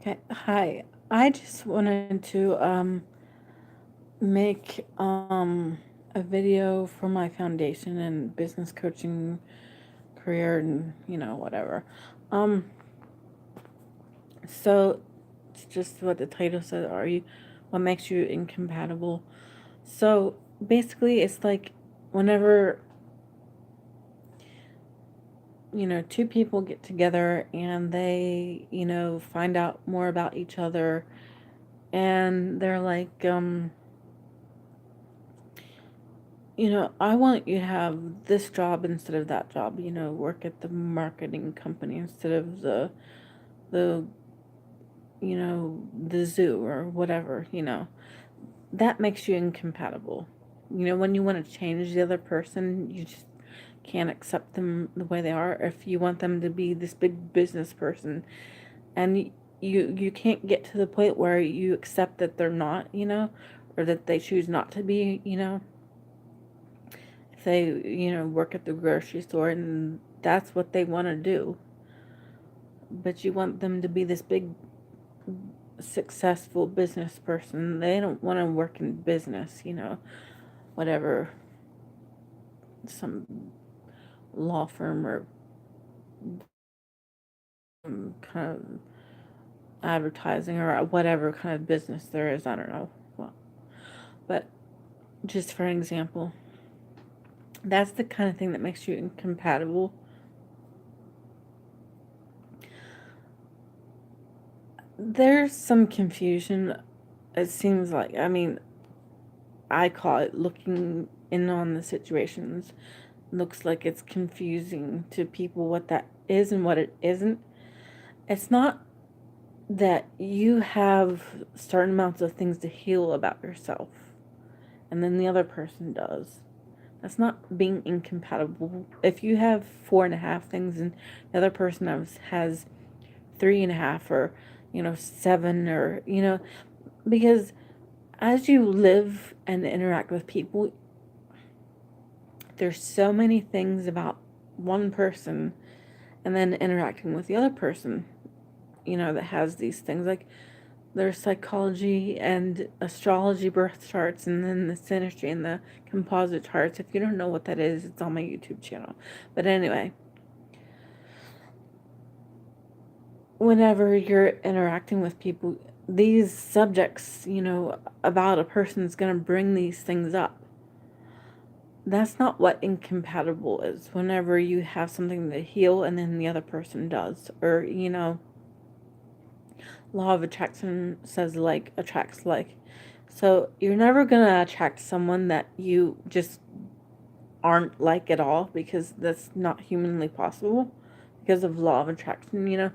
Okay, hi. I just wanted to make a video for my foundation and business coaching career and whatever. Um so it's just what the title said, what makes you incompatible? So basically it's like whenever two people get together and they find out more about each other, and they're like I want you to have this job instead of that job, work at the marketing company instead of the, the zoo or whatever, that makes you incompatible. When you want to change the other person, you just can't accept them the way they are. If you want them to be this big business person and you can't get to the point where you accept that they're not, or that they choose not to be, if they, work at the grocery store and that's what they want to do, but you want them to be this big, successful business person. They don't want to work in business, whatever, some law firm or kind of advertising or whatever kind of business there is. I don't know. Well, but just for an example, that's the kind of thing that makes you incompatible. There's some confusion. It seems like, I call it looking in on the situations. Looks like it's confusing to people what that is and what it isn't. It's not that you have certain amounts of things to heal about yourself and then the other person does. That's not being incompatible. If you have 4.5 things and the other person has 3.5, or 7, or because as you live and interact with people, there's so many things about one person and then interacting with the other person, that has these things. Like there's psychology and astrology birth charts, and then the synastry and the composite charts. If you don't know what that is, it's on my YouTube channel. But anyway, whenever you're interacting with people, these subjects, about a person is going to bring these things up. That's not what incompatible is. Whenever you have something to heal and then the other person does, or law of attraction says like attracts like. So you're never going to attract someone that you just aren't like at all, because that's not humanly possible because of law of attraction.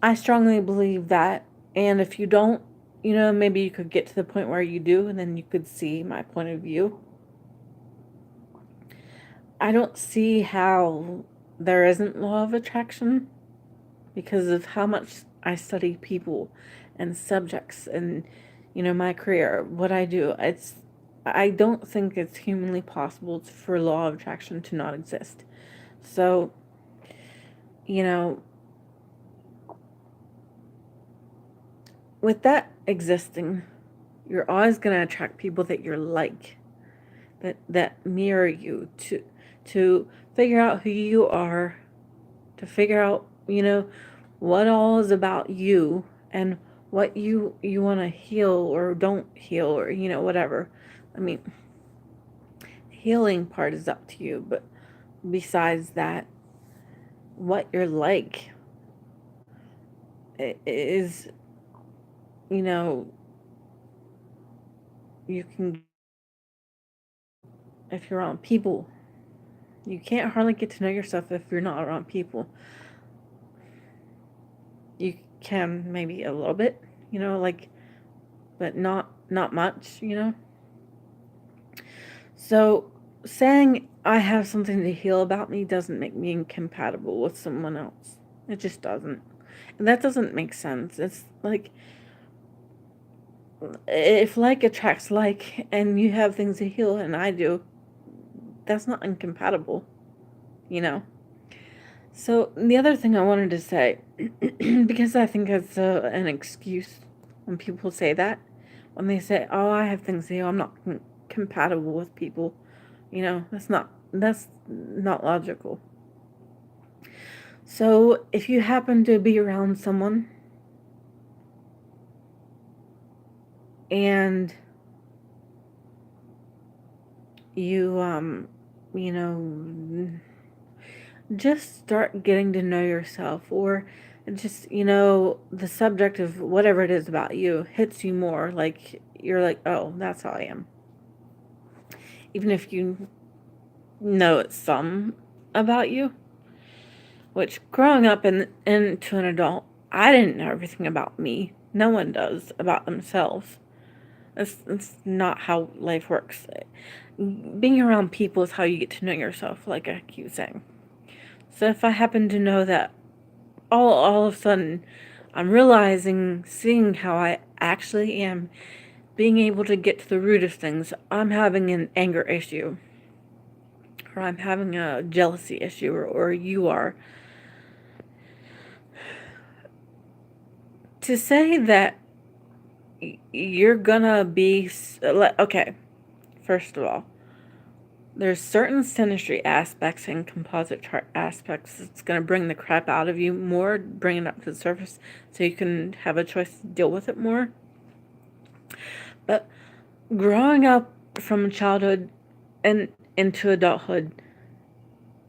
I strongly believe that. And if you don't, maybe you could get to the point where you do, and then you could see my point of view. I don't see how there isn't law of attraction because of how much I study people and subjects and, my career, what I do. I don't think it's humanly possible for law of attraction to not exist. So, you know, with that existing, you're always going to attract people that you're like, that mirror you, to figure out who you are, to figure out, what all is about you and what you want to heal or don't heal, or whatever. I mean, healing part is up to you, but besides that, what you're like is, you know, you can, if you're around people, you can't hardly get to know yourself if you're not around people. You can maybe a little bit, like, but not much, So saying I have something to heal about me doesn't make me incompatible with someone else. It just doesn't. And that doesn't make sense. It's like, if like attracts like and you have things to heal and I do, that's not incompatible, you know? So the other thing I wanted to say, because I think it's an excuse when people say that, when they say, "Oh, I have things to do, I'm not compatible with people," that's not logical. So if you happen to be around someone and you you know just start getting to know yourself, or just the subject of whatever it is about you hits you more, like you're like, oh, that's how I am, even if you know it's some about you, which growing up into an adult, I didn't know everything about me. No one does about themselves. It's not how life works. Being around people is how you get to know yourself, like I keep saying. So if I happen to know that all of a sudden I'm realizing, seeing how I actually am, being able to get to the root of things, I'm having an anger issue, or I'm having a jealousy issue, or you are. To say that you're gonna be, okay, first of all, there's certain synastry aspects and composite chart aspects that's going to bring the crap out of you more, bring it up to the surface so you can have a choice to deal with it more. But growing up from childhood and into adulthood,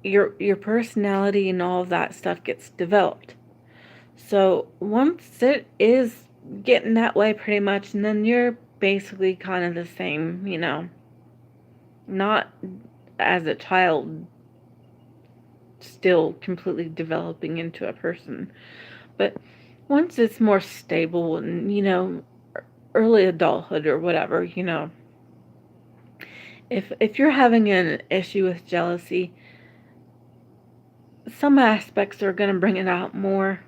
your personality and all of that stuff gets developed. So once it is getting that way pretty much, and then you're basically kind of the same, not as a child still completely developing into a person. But once it's more stable and, early adulthood or whatever, if you're having an issue with jealousy, some aspects are going to bring it out more.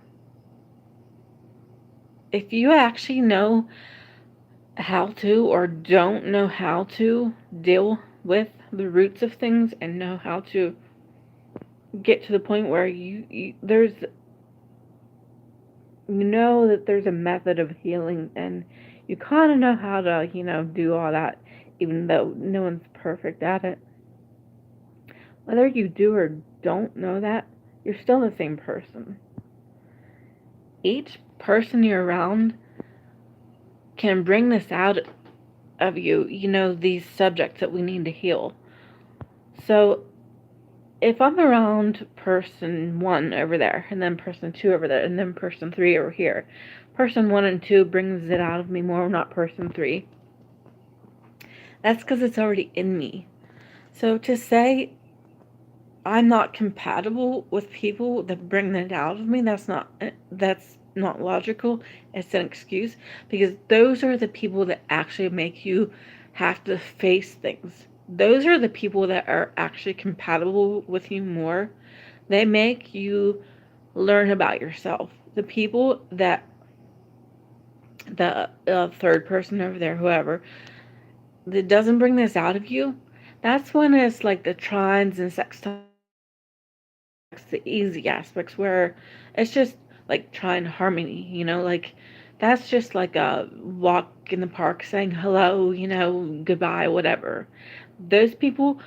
If you actually know how to, or don't know how to deal with the roots of things, and know how to get to the point where you know that there's a method of healing, and you kind of know how to, do all that, even though no one's perfect at it. Whether you do or don't know that, you're still the same person. Each person you're around can bring this out of you, these subjects that we need to heal. So if I'm around person one over there, and then person two over there, and then person three over here, person one and two brings it out of me more, not person three. That's because it's already in me. So to say I'm not compatible with people that bring that out of me, that's not logical. It's an excuse, because those are the people that actually make you have to face things. Those are the people that are actually compatible with you more. They make you learn about yourself. The people the third person over there, whoever, that doesn't bring this out of you, that's when it's like the trines and sextiles, the easy aspects, where it's just like trying harmony, like that's just like a walk in the park saying hello, goodbye, whatever. Those people,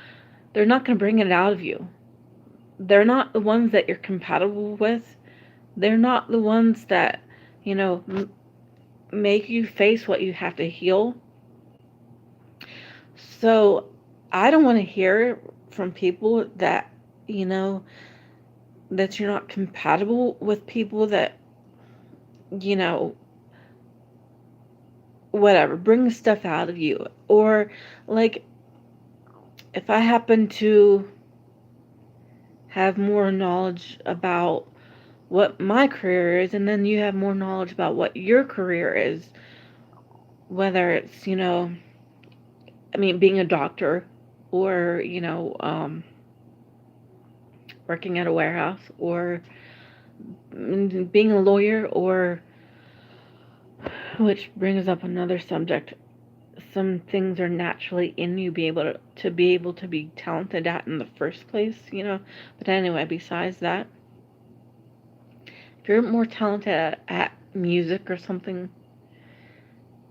they're not going to bring it out of you. They're not the ones that you're compatible with. They're not the ones that, you know, m- make you face what you have to heal. So I don't want to hear from people that, you know, that you're not compatible with people that, you know, whatever, bring stuff out of you. Or, like, if I happen to have more knowledge about what my career is, and then you have more knowledge about what your career is, whether it's, I mean, being a doctor, or, working at a warehouse, or being a lawyer, or, which brings up another subject, some things are naturally in you be able to be talented at in the first place. But anyway, besides that, If you're more talented at music or something,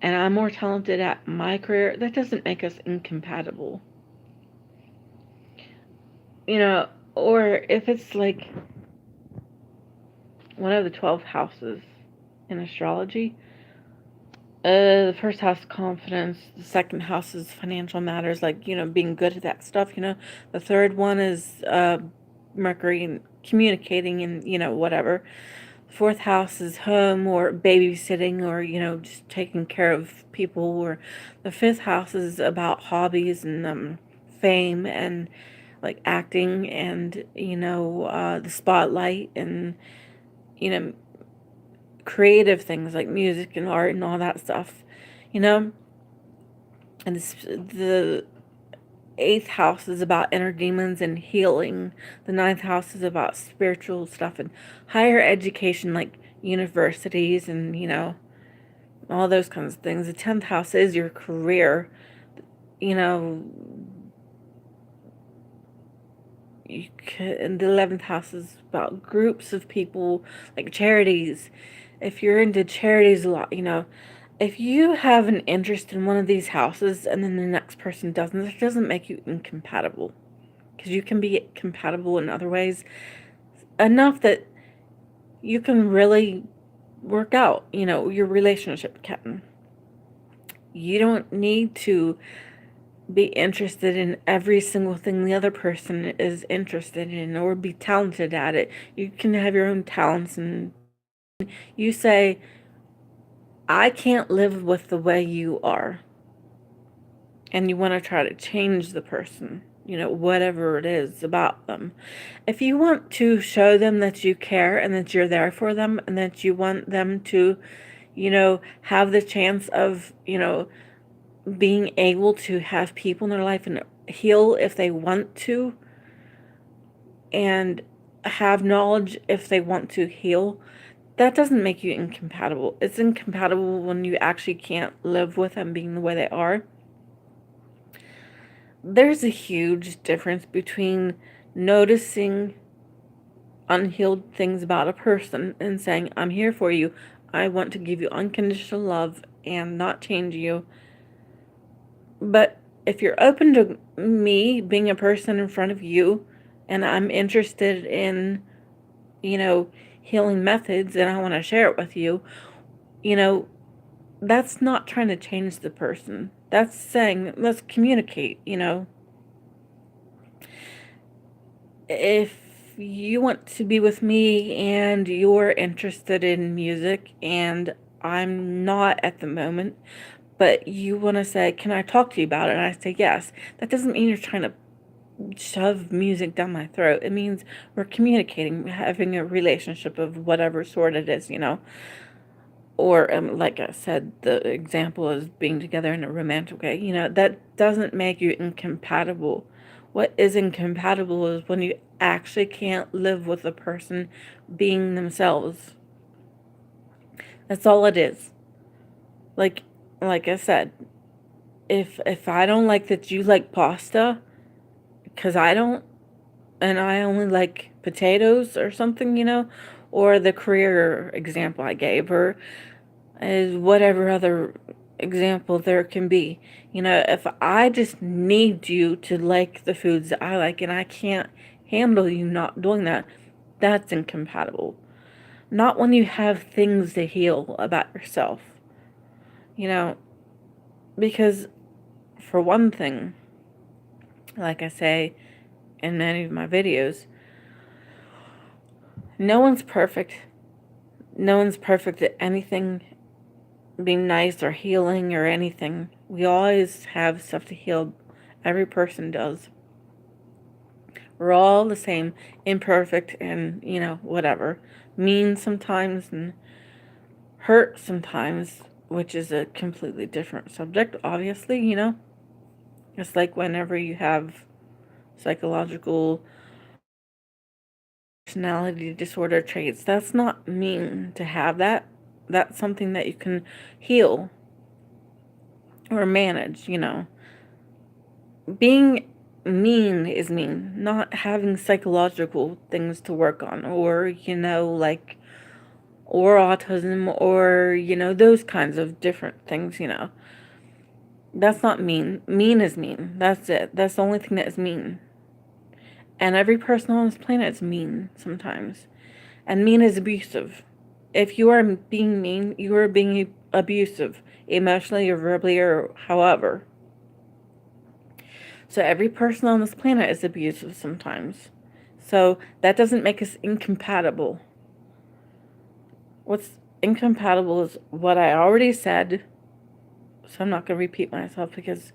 and I'm more talented at my career, that doesn't make us incompatible. You know, or if it's like one of the 12 houses in astrology, the first house is confidence, the second house is financial matters, like, being good at that stuff, the third one is Mercury and communicating and, whatever. The fourth house is home or babysitting or, just taking care of people. Or the fifth house is about hobbies and fame and like acting and, the spotlight and, you know, creative things like music and art and all that stuff, you know? And the eighth house is about inner demons and healing. The ninth house is about spiritual stuff and higher education, like universities and, all those kinds of things. The 10th house is your career. You know, and the 11th house is about groups of people, like charities. If you're into charities a lot, if you have an interest in one of these houses and then the next person doesn't, it doesn't make you incompatible. Because you can be compatible in other ways enough that you can really work out, your relationship can. You don't need to be interested in every single thing the other person is interested in or be talented at it. You can have your own talents, and you say, I can't live with the way you are. And you want to try to change the person, whatever it is about them. If you want to show them that you care and that you're there for them and that you want them to, have the chance of, being able to have people in their life and heal if they want to, and have knowledge if they want to heal, that doesn't make you incompatible. It's incompatible when you actually can't live with them being the way they are. There's a huge difference between noticing unhealed things about a person and saying, I'm here for you. I want to give you unconditional love and not change you. But if you're open to me being a person in front of you and I'm interested in, healing methods and I want to share it with you, that's not trying to change the person. That's saying, let's communicate, If you want to be with me and you're interested in music and I'm not at the moment, but you want to say, can I talk to you about it? And I say, yes. That doesn't mean you're trying to shove music down my throat. It means we're communicating, having a relationship of whatever sort it is, Or, like I said, the example is being together in a romantic way. That doesn't make you incompatible. What is incompatible is when you actually can't live with a person being themselves. That's all it is. Like, like I said, if I don't like that you like pasta, because I don't, and I only like potatoes or something, or the career example I gave, or is whatever other example there can be. If I just need you to like the foods that I like and I can't handle you not doing that, that's incompatible. Not when you have things to heal about yourself. You know, because for one thing, like I say in many of my videos, no one's perfect. No one's perfect at anything being nice or healing or anything. We always have stuff to heal. Every person does. We're all the same, imperfect and, whatever. Mean sometimes and hurt sometimes, which is a completely different subject, obviously. It's like whenever you have psychological personality disorder traits, that's not mean to have that. That's something that you can heal or manage. Being mean is mean, not having psychological things to work on, or, like or autism, or, those kinds of different things, That's not mean. Mean is mean. That's it. That's the only thing that is mean. And every person on this planet is mean sometimes. And mean is abusive. If you are being mean, you are being abusive, emotionally or verbally or however. So every person on this planet is abusive sometimes. So that doesn't make us incompatible. What's incompatible is what I already said. So I'm not going to repeat myself because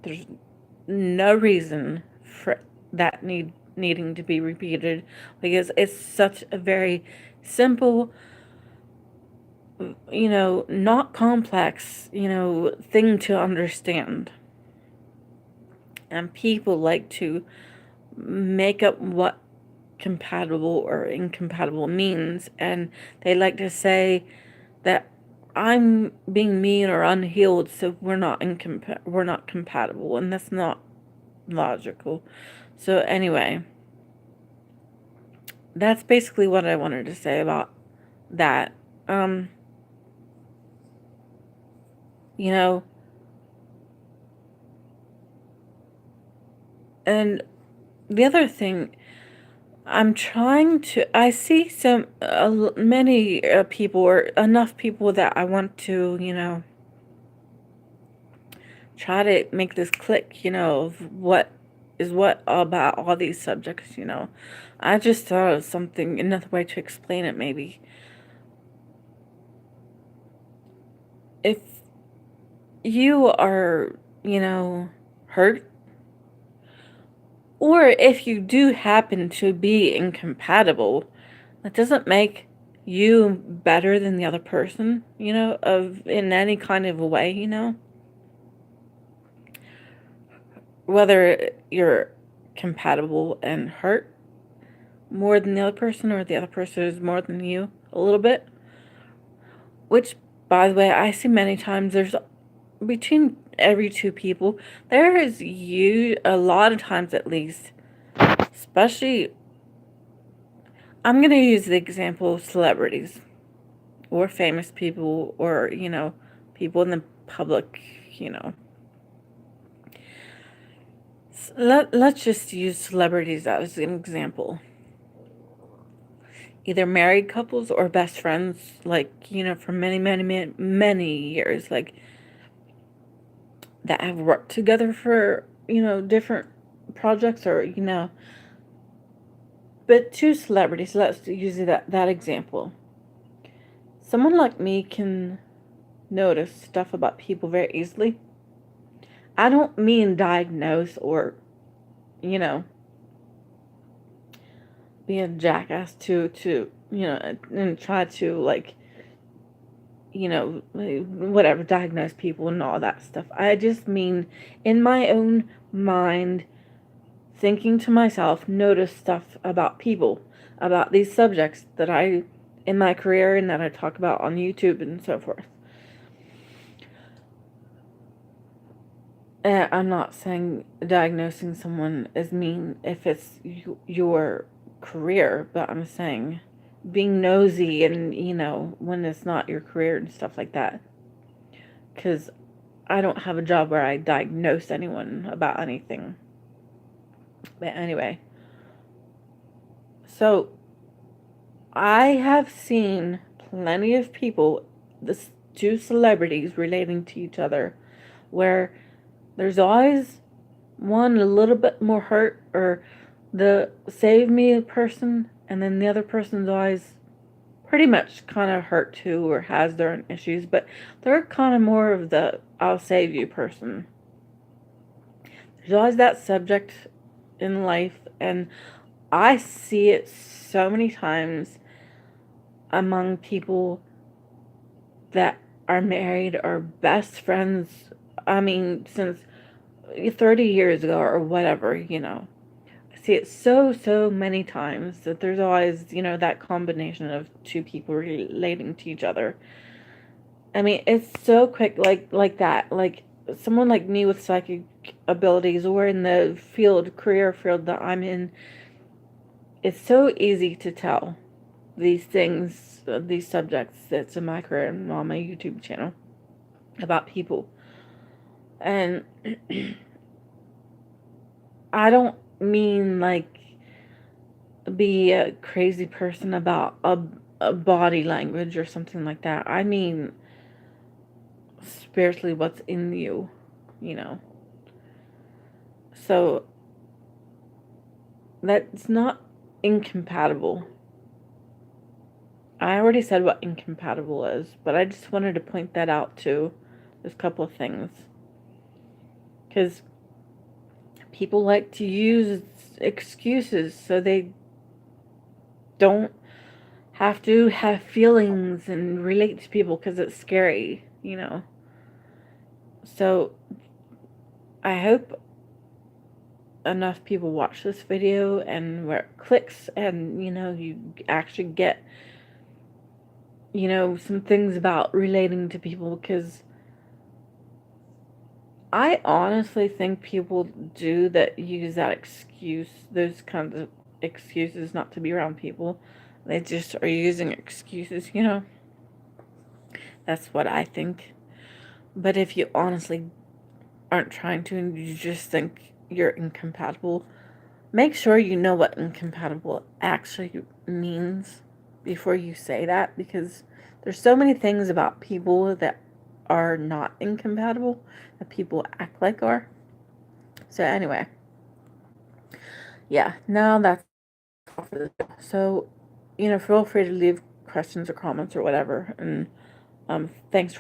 there's no reason for that needing to be repeated, because it's such a very simple, not complex, thing to understand. And people like to make up what compatible or incompatible means, and they like to say that I'm being mean or unhealed, so we're not compatible, and that's not logical. So anyway, that's basically what I wanted to say about that. Um, you know, and the other thing, I see many people, or enough people, that I want to, try to make this click, of what is what about all these subjects, I just thought of another way to explain it maybe. If you are, hurt, or if you do happen to be incompatible, that doesn't make you better than the other person, in any kind of a way, whether you're compatible and hurt more than the other person, or the other person is more than you a little bit, which, by the way, I see many times. There's between every two people, there is a lot of times at least, especially, I'm going to use the example of celebrities or famous people, or, people in the public, you know. Let's just use celebrities as an example. Either married couples or best friends, like, for many, many, many, many years, like, that have worked together for, different projects, or, but two celebrities, let's use that example. Someone like me can notice stuff about people very easily. I don't mean diagnose or, you know, be a jackass to and try to, like, whatever, diagnose people and all that stuff. I just mean, in my own mind, thinking to myself, notice stuff about people, about these subjects that in my career, and that I talk about on YouTube and so forth. And I'm not saying diagnosing someone is mean if it's your career, but I'm saying being nosy, and, when it's not your career and stuff like that. Because I don't have a job where I diagnose anyone about anything. But anyway, so I have seen plenty of people, this two celebrities relating to each other, where there's always one a little bit more hurt, or the save me person, and then the other person's always pretty much kind of hurt too, or has their own issues, but they're kind of more of the I'll save you person. There's always that subject in life, and I see it so many times among people that are married or best friends. I mean, since 30 years ago or whatever, I see it so many times, that there's always, that combination of two people relating to each other. I mean, it's so quick, like that. Like, someone like me with psychic abilities, or in the career field that I'm in, it's so easy to tell. these things, these subjects that's in my career and on my YouTube channel about people. And I don't mean like be a crazy person about a body language or something like that. I mean spiritually what's in you, you know. So that's not incompatible. I already said what incompatible is, but I just wanted to point that out too. There's a couple of things. Because people like to use excuses so they don't have to have feelings and relate to people because it's scary, you know. So I hope enough people watch this video and where it clicks and, you know, you actually get, you know, some things about relating to people, because I honestly think people do that use that excuse, those kinds of excuses not to be around people. They just are using excuses, you know. That's what I think. But if you honestly aren't trying to and you just think you're incompatible, make sure you know what incompatible actually means before you say that, because there's so many things about people that are not incompatible that people act like are. So anyway, yeah, now that's all for this. So, you know, feel free to leave questions or comments or whatever. And thanks for